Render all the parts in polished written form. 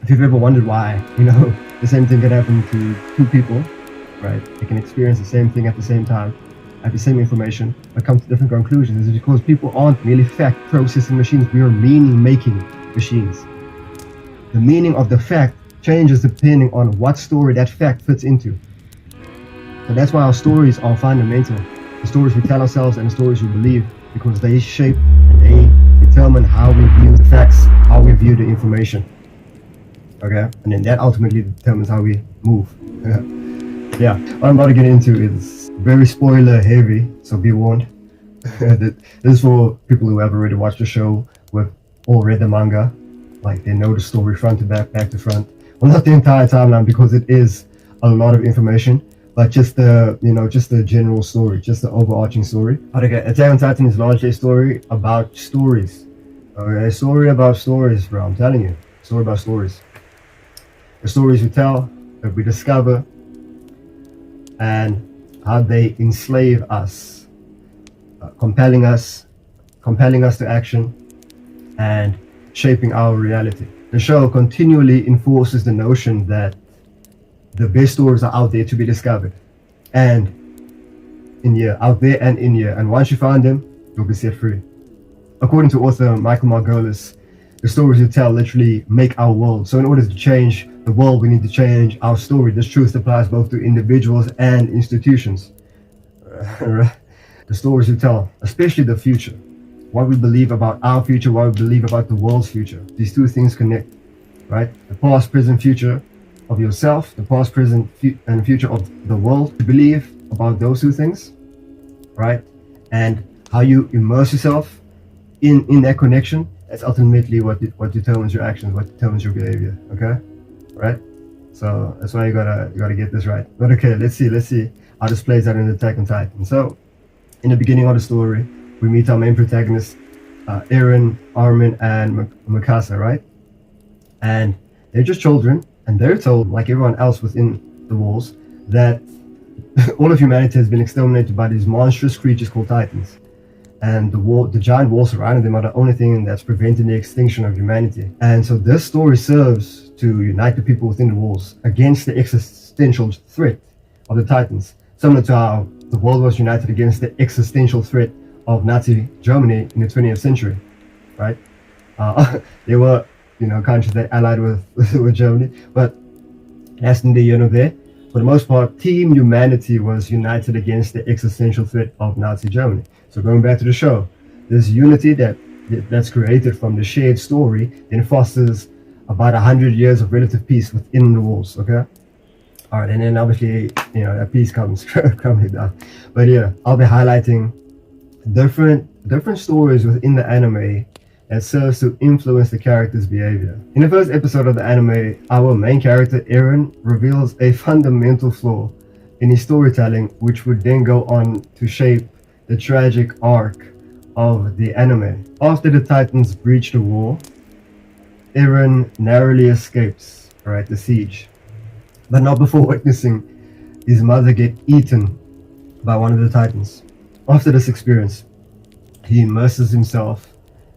If you've ever wondered why, the same thing can happen to two people, right? They can experience the same thing at the same time, have the same information, but come to different conclusions. It's because people aren't merely fact processing machines, we are meaning making machines. The meaning of the fact changes depending on what story that fact fits into. So that's why our stories are fundamental. The stories we tell ourselves and the stories we believe, because they shape and they determine how we view the facts, how we view the information. Okay? And then that ultimately determines how we move. Yeah, what I'm about to get into is very spoiler heavy, so be warned. This is for people who have already watched the show, or read the manga, like they know the story front to back, back to front. Well, not the entire timeline, because it is a lot of information, but just the general story, just the overarching story. But okay, Attack on Titan is largely a story about stories. Okay, a story about stories, bro. I'm telling you, a story about stories. The stories we tell, that we discover, and how they enslave us, compelling us to action, and shaping our reality. The show continually enforces the notion that the best stories are out there to be discovered, and out there and in here, and once you find them, you'll be set free. According to author Michael Margolis, the stories we tell literally make our world. So in order to change the world, we need to change our story. This truth applies both to individuals and institutions. The stories we tell, especially the future, what we believe about our future, what we believe about the world's future. These two things connect, right? The past, present, future of yourself, the past, present, and future of the world. You believe about those two things, right? And how you immerse yourself in that connection. That's ultimately what determines your actions, what determines your behavior. Okay, right? So that's why you gotta get this right. But okay, let's see how this plays out in Attack on Titan. So, in the beginning of the story, we meet our main protagonists, Eren, Armin, and Mikasa, right? And they're just children, and they're told, like everyone else within the walls, that all of humanity has been exterminated by these monstrous creatures called Titans. And the giant walls surrounding them are the only thing that's preventing the extinction of humanity. And so this story serves to unite the people within the walls against the existential threat of the Titans, similar to how the world was united against the existential threat of Nazi Germany in the 20th century, right? There were, countries that allied with Germany, but that's neither here nor there. For the most part, Team Humanity was united against the existential threat of Nazi Germany. So going back to the show, this unity that's created from the shared story then fosters about 100 years of relative peace within the walls. Okay, all right, and then obviously that peace comes coming down. But yeah, I'll be highlighting different stories within the anime that serves to influence the character's behavior. In the first episode of the anime, our main character Eren reveals a fundamental flaw in his storytelling, which would then go on to shape the tragic arc of the anime. After the Titans breach the wall, Eren narrowly escapes, the siege, but not before witnessing his mother get eaten by one of the Titans. After this experience, he immerses himself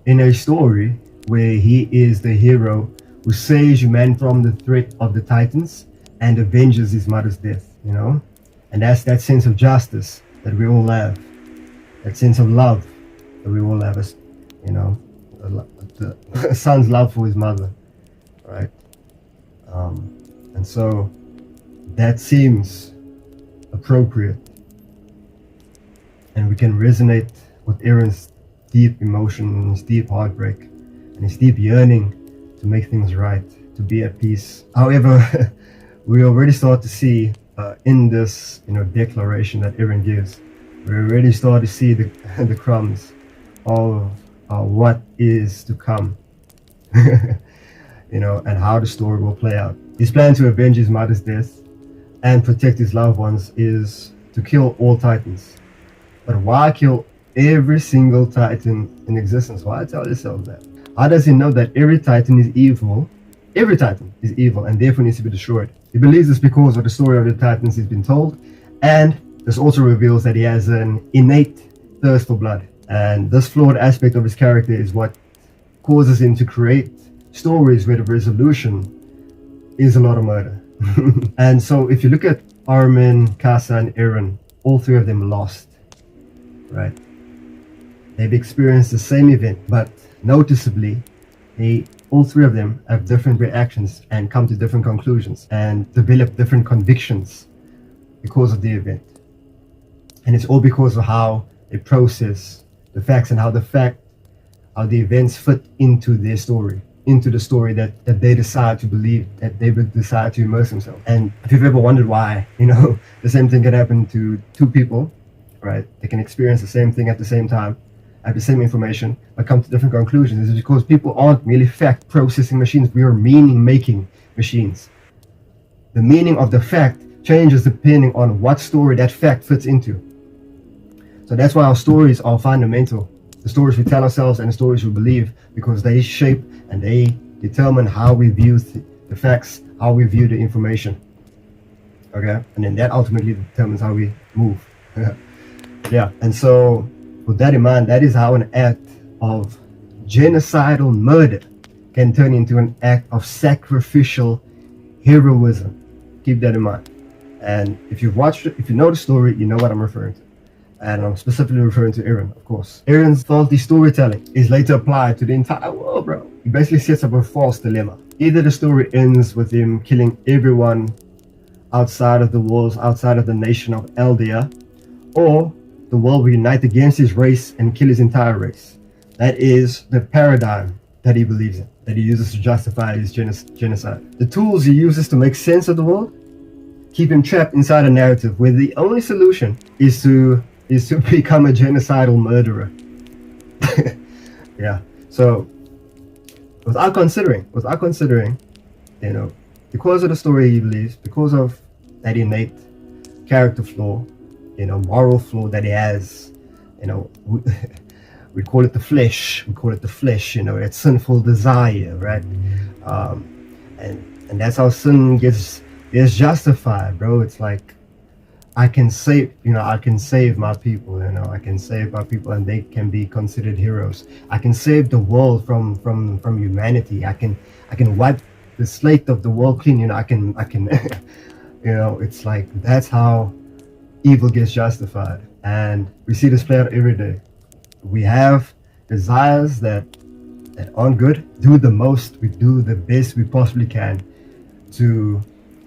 in a story where he is the hero who saves humanity from the threat of the Titans and avenges his mother's death, And that's that sense of justice that we all have. That sense of love that we all have, a son's love for his mother, right? And so that seems appropriate, and we can resonate with Eren's deep emotion, his deep heartbreak, and his deep yearning to make things right, to be at peace. However, we already start to see in this, declaration that Eren gives, we already start to see the crumbs of what is to come, and how the story will play out. His plan to avenge his mother's death and protect his loved ones is to kill all Titans. But why kill every single Titan in existence? Why tell yourself that? How does he know that every Titan is evil? Every Titan is evil and therefore needs to be destroyed. He believes this because of the story of the Titans he's been told, and this also reveals that he has an innate thirst for blood. And this flawed aspect of his character is what causes him to create stories where the resolution is a lot of murder. And so if you look at Armin, Casa, and Eren, all three of them lost, right? They've experienced the same event, but noticeably, all three of them have different reactions and come to different conclusions and develop different convictions because of the event. And it's all because of how they process the facts and how the events fit into their story, into the story that they decide to believe, that they would decide to immerse themselves. And if you've ever wondered why, the same thing can happen to two people, right? They can experience the same thing at the same time, have the same information, but come to different conclusions. It's because people aren't merely fact processing machines. We are meaning making machines. The meaning of the fact changes depending on what story that fact fits into. So that's why our stories are fundamental. The stories we tell ourselves and the stories we believe, because they shape and they determine how we view the facts, how we view the information. Okay? And then that ultimately determines how we move. Yeah. And so with that in mind, that is how an act of genocidal murder can turn into an act of sacrificial heroism. Keep that in mind. And if you know the story, you know what I'm referring to. And I'm specifically referring to Eren, of course. Eren's faulty storytelling is later applied to the entire world, bro. He basically sets up a false dilemma. Either the story ends with him killing everyone outside of the walls, outside of the nation of Eldia, or the world will unite against his race and kill his entire race. That is the paradigm that he believes in, that he uses to justify his genocide. The tools he uses to make sense of the world keep him trapped inside a narrative where the only solution is to become a genocidal murderer. Yeah. So without considering, because of the story he believes, because of that innate character flaw, moral flaw that he has, we call it the flesh. That sinful desire, right? And that's how sin gets justified, bro. It's like, I can save my people, I can save my people and they can be considered heroes. I can save the world from humanity. I can wipe the slate of the world clean, I can it's like, that's how evil gets justified. And we see this play out every day. We have desires that aren't good. Do the most, we do the best we possibly can to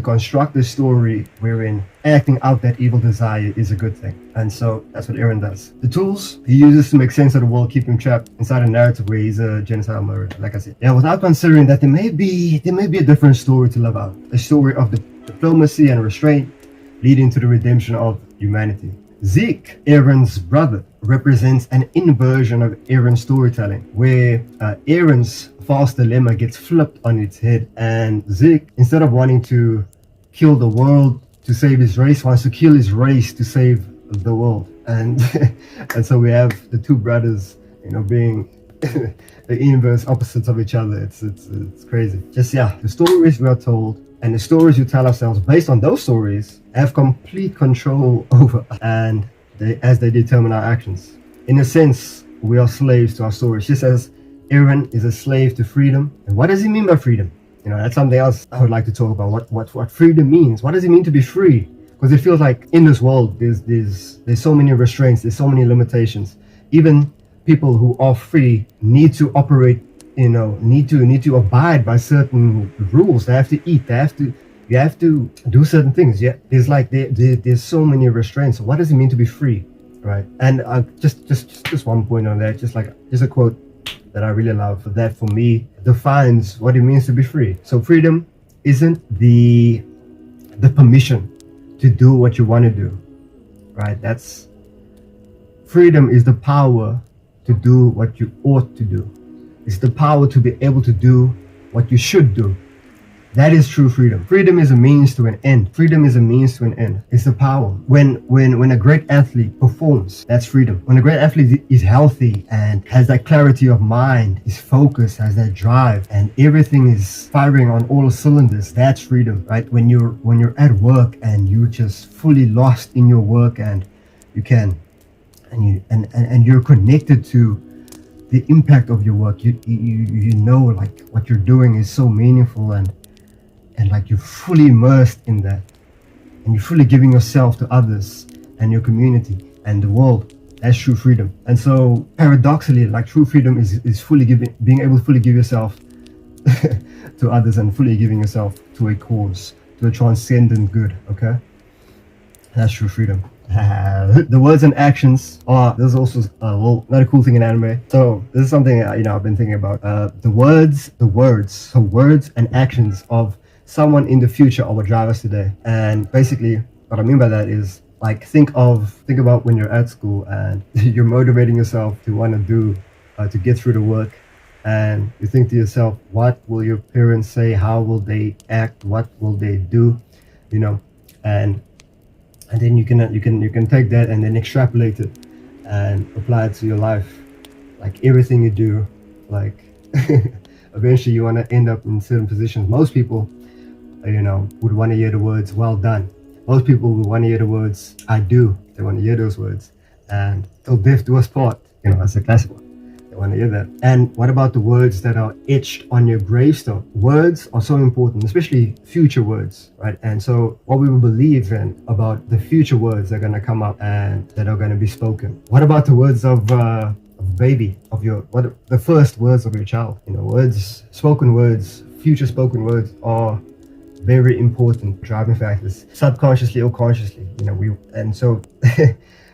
construct a story wherein acting out that evil desire is a good thing. And so that's what Eren does. The tools he uses to make sense of the world keep him trapped inside a narrative where he's a genocidal murderer, like I said. Yeah, without considering that there may be a different story to live out. A story of the diplomacy and restraint leading to the redemption of humanity. Zeke, Eren's brother, represents an inversion of Eren's storytelling, where Eren's false dilemma gets flipped on its head, and Zeke, instead of wanting to kill the world to save his race, wants to kill his race to save the world. And and so we have the two brothers, being the inverse opposites of each other. It's crazy. The stories we are told and the stories we tell ourselves based on those stories have complete control over us, and as they determine our actions. In a sense, we are slaves to our stories, just as Eren is a slave to freedom. And what does he mean by freedom? That's something else I would like to talk about. What freedom means. What does it mean to be free? Because it feels like in this world there's so many restraints, there's so many limitations. Even people who are free need to operate, need to abide by certain rules. They have to eat. You have to do certain things. Yeah, there's so many restraints. So what does it mean to be free, right? And just one point on that. Just a quote that I really love. That for me defines what it means to be free. So freedom isn't the permission to do what you want to do, right? Freedom is the power to do what you ought to do. It's the power to be able to do what you should do. That is true freedom. Freedom is a means to an end. It's the power. When a great athlete performs, that's freedom. When a great athlete is healthy and has that clarity of mind, is focused, has that drive, and everything is firing on all cylinders, that's freedom, right? When you're at work and you're just fully lost in your work and you're connected to the impact of your work, you know, like what you're doing is so meaningful, and and like you're fully immersed in that, and you're fully giving yourself to others and your community and the world. That's true freedom. And so paradoxically, like true freedom is fully being able to fully give yourself to others and fully giving yourself to a cause, to a transcendent good. Okay, that's true freedom. The words and actions are, there's also another cool thing in anime. So this is something I've been thinking about. The words and actions of someone in the future are what drive us today. And basically what I mean by that is, like, think about when you're at school and you're motivating yourself to want to do to get through the work, and you think to yourself, what will your parents say, how will they act, what will they do, and then you can take that and then extrapolate it and apply it to your life. Like everything you do, like eventually you want to end up in certain positions. Most people would want to hear the words well done. Most people would want to hear the words I do. They want to hear those words. And till death do us part, that's a classic one. They want to hear that. And what about the words that are etched on your gravestone? Words are so important, especially future words, right? And so what we will believe in about the future words that are going to come up and that are going to be spoken. What about the words of baby, the first words of your child? Spoken words, future spoken words are very important driving factors, subconsciously or consciously. And so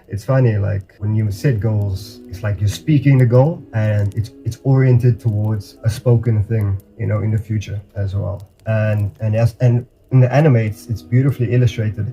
it's funny, like when you set goals, it's like you're speaking the goal and it's oriented towards a spoken thing, in the future as well. And in the anime, it's beautifully illustrated,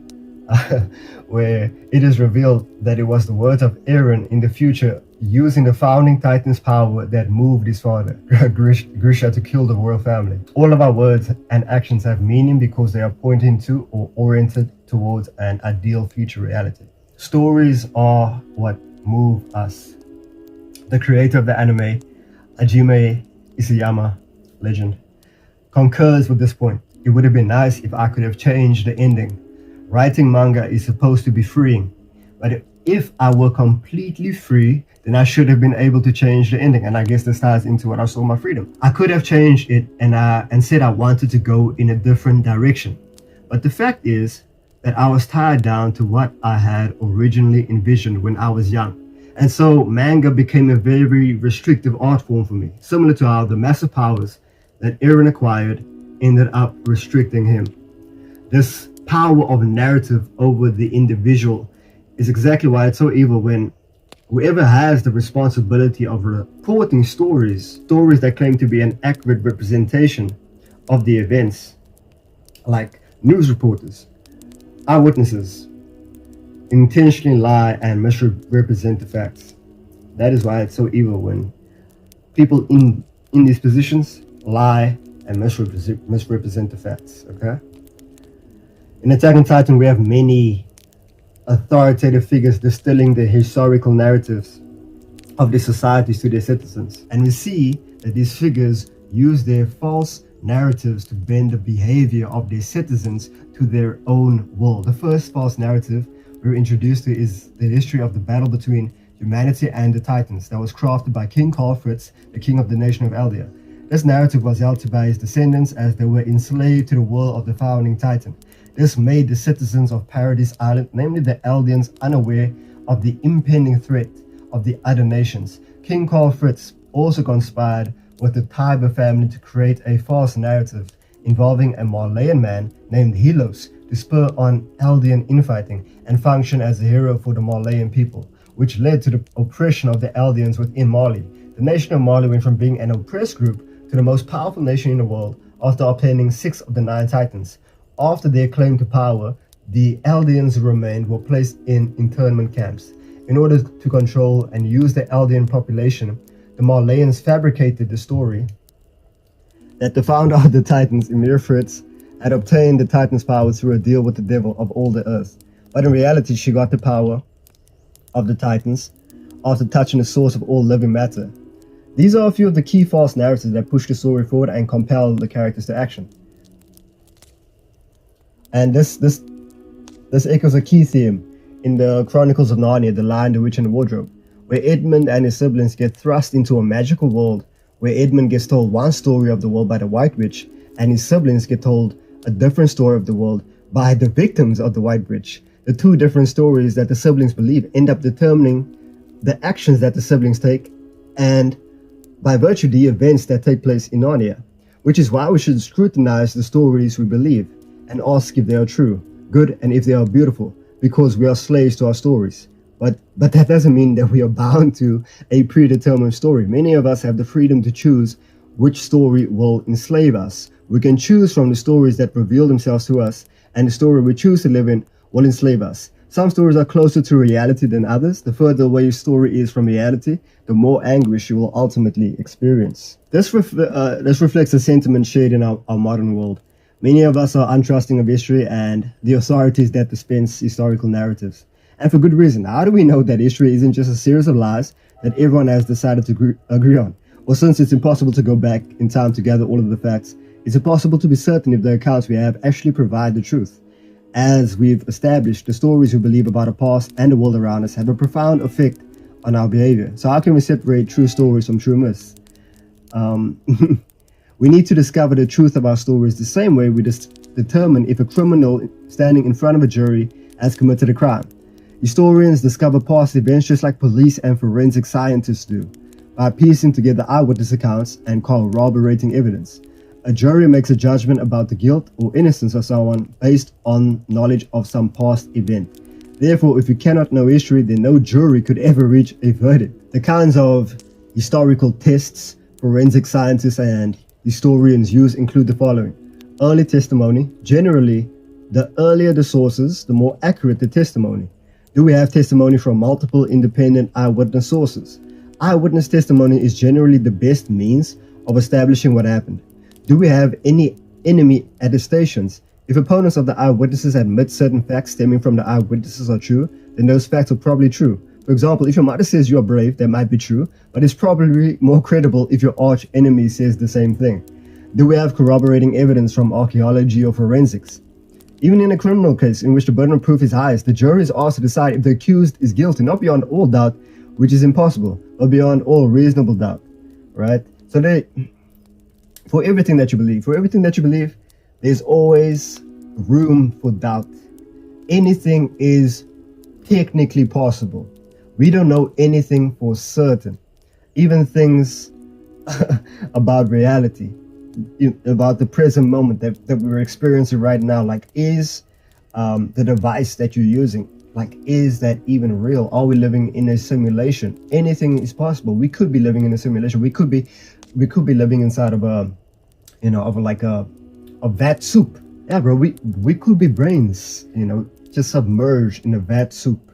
where it is revealed that it was the words of Eren in the future, using the founding Titan's power, that moved his father, Grisha, to kill the royal family. All of our words and actions have meaning because they are pointing to or oriented towards an ideal future reality. Stories are what move us. The creator of the anime, Hajime Isayama, legend, concurs with this point. It would have been nice if I could have changed the ending. Writing manga is supposed to be freeing, but if I were completely free, then I should have been able to change the ending. And I guess this ties into what I saw my freedom. I could have changed it and said I wanted to go in a different direction. But the fact is that I was tied down to what I had originally envisioned when I was young. And so manga became a very restrictive art form for me, similar to how the massive powers that Eren acquired ended up restricting him. This power of narrative over the individual is exactly why it's so evil when whoever has the responsibility of reporting stories that claim to be an accurate representation of the events, like news reporters, eyewitnesses, intentionally lie and misrepresent the facts. That is why it's so evil when people in these positions lie and misrepresent the facts. Okay. In Attack on Titan, we have many authoritative figures distilling the historical narratives of the societies to their citizens. And we see that these figures use their false narratives to bend the behavior of their citizens to their own will. The first false narrative we're introduced to is the history of the battle between humanity and the Titans that was crafted by King Karl Fritz, the king of the nation of Eldia. This narrative was held to by his descendants as they were enslaved to the will of the founding Titan. This made the citizens of Paradis Island, namely the Eldians, unaware of the impending threat of the other nations. King Karl Fritz also conspired with the Tiber family to create a false narrative involving a Malayan man named Helos to spur on Eldian infighting and function as a hero for the Malayan people, which led to the oppression of the Eldians within Mali. The nation of Mali went from being an oppressed group to the most powerful nation in the world after obtaining 6 of the 9 Titans. After their claim to power, the Eldians who remained were placed in internment camps. In order to control and use the Eldian population, the Malayans fabricated the story that the founder of the Titans, Emir Fritz, had obtained the Titans' power through a deal with the devil of all the earth. But in reality, she got the power of the Titans after touching the source of all living matter. These are a few of the key false narratives that push the story forward and compel the characters to action. And this echoes a key theme in the Chronicles of Narnia, The Lion, the Witch, and the Wardrobe, where Edmund and his siblings get thrust into a magical world where Edmund gets told one story of the world by the White Witch, and his siblings get told a different story of the world by the victims of the White Bridge. The two different stories that the siblings believe end up determining the actions that the siblings take, and by virtue the events that take place in Narnia, which is why we should scrutinize the stories we believe and ask if they are true, good, and if they are beautiful, because we are slaves to our stories. But that doesn't mean that we are bound to a predetermined story. Many of us have the freedom to choose which story will enslave us. We can choose from the stories that reveal themselves to us, and the story we choose to live in will enslave us. Some stories are closer to reality than others. The further away your story is from reality, the more anguish you will ultimately experience. This reflects a sentiment shared in our modern world. Many of us are untrusting of history and the authorities that dispense historical narratives. And for good reason. How do we know that history isn't just a series of lies that everyone has decided to agree on? Well, since it's impossible to go back in time to gather all of the facts, it's impossible to be certain if the accounts we have actually provide the truth. As we've established, the stories we believe about our past and the world around us have a profound effect on our behavior. So how can we separate true stories from true myths? We need to discover the truth of our stories the same way we determine if a criminal standing in front of a jury has committed a crime. Historians discover past events just like police and forensic scientists do, by piecing together eyewitness accounts and corroborating evidence. A jury makes a judgment about the guilt or innocence of someone based on knowledge of some past event. Therefore, if you cannot know history, then no jury could ever reach a verdict. The kinds of historical tests forensic scientists and historians use include the following. Early testimony. Generally, the earlier the sources, the more accurate the testimony. Do we have testimony from multiple independent eyewitness sources? Eyewitness testimony is generally the best means of establishing what happened. Do we have any enemy attestations? If opponents of the eyewitnesses admit certain facts stemming from the eyewitnesses are true, then those facts are probably true. For example, if your mother says you are brave, that might be true, but it's probably more credible if your arch enemy says the same thing. Do we have corroborating evidence from archaeology or forensics? Even in a criminal case in which the burden of proof is highest, the jury is asked to decide if the accused is guilty, not beyond all doubt, which is impossible, but beyond all reasonable doubt, right? So for everything that you believe, there's always room for doubt. Anything is technically possible. We don't know anything for certain. Even things about reality, about the present moment that we're experiencing right now, like is the device that you're using, like is that even real? Are we living in a simulation? Anything is possible. We could be living in a simulation. We could be living inside of a vat soup. Yeah, bro, we could be brains, just submerged in a vat soup,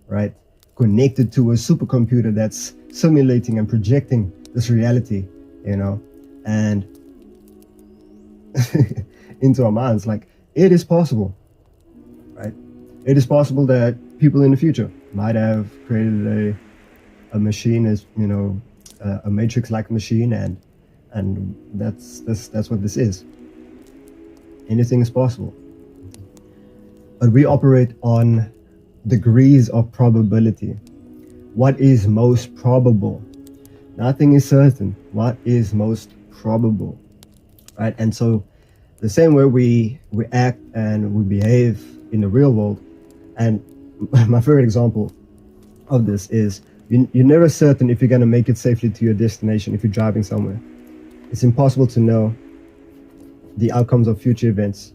right? Connected to a supercomputer that's simulating and projecting this reality, and into our minds. Like, it is possible, right? It is possible that people in the future might have created a machine, as a matrix-like machine, and that's what this is. Anything is possible, but we operate on degrees of probability. What is most probable? Nothing is certain. What is most probable, right? And so the same way we act and we behave in the real world, and my favorite example of this is you're never certain if you're going to make it safely to your destination. If you're driving somewhere, it's impossible to know the outcomes of future events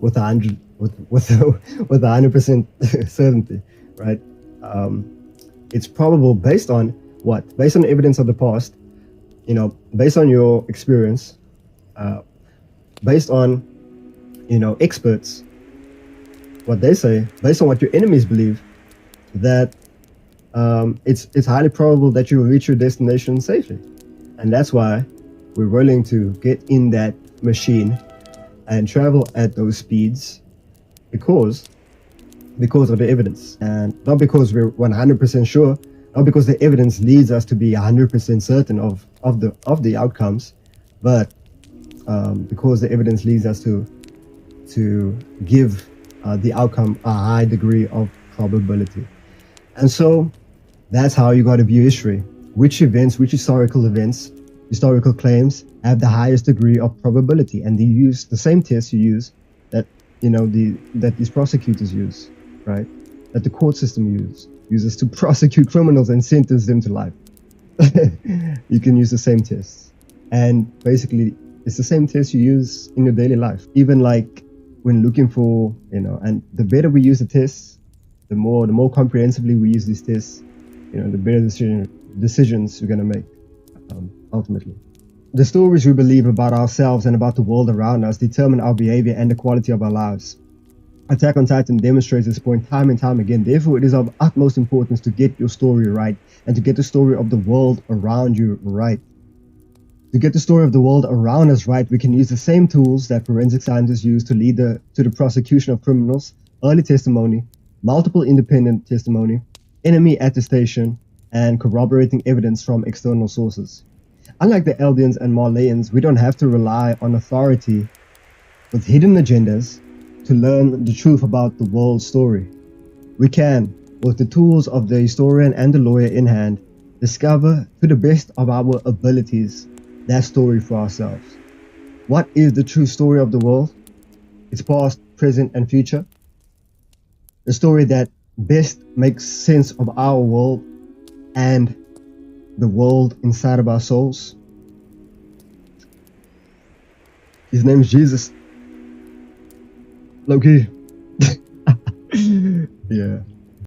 with 100% certainty, right? It's probable based on what? Based on the evidence of the past, based on your experience, based on, experts, what they say, based on what your enemies believe, that it's highly probable that you will reach your destination safely. And that's why we're willing to get in that machine and travel at those speeds, because of the evidence, and not because we're 100% sure, not because the evidence leads us to be 100% certain of the outcomes, but because the evidence leads us to give the outcome a high degree of probability. And so that's how you got to view history. Which events, which historical events, historical claims have the highest degree of probability, and they use the same tests you use that that these prosecutors use, right? That the court system uses to prosecute criminals and sentence them to life. You can use the same tests, and basically it's the same test you use in your daily life. Even like when looking for, and the better we use the tests, the more comprehensively we use these tests, the better decisions we're gonna make. Ultimately, the stories we believe about ourselves and about the world around us determine our behavior and the quality of our lives. Attack on Titan demonstrates this point time and time again. Therefore, it is of utmost importance to get your story right and to get the story of the world around you right. To get the story of the world around us right, we can use the same tools that forensic scientists use to lead to the prosecution of criminals: early testimony, multiple independent testimony, enemy attestation, and corroborating evidence from external sources. Unlike the Eldians and Marleyans, we don't have to rely on authority with hidden agendas to learn the truth about the world's story. We can, with the tools of the historian and the lawyer in hand, discover to the best of our abilities that story for ourselves. What is the true story of the world? Its past, present, and future. The story that best makes sense of our world and the world inside of our souls. His name is Jesus. Low-key. Yeah.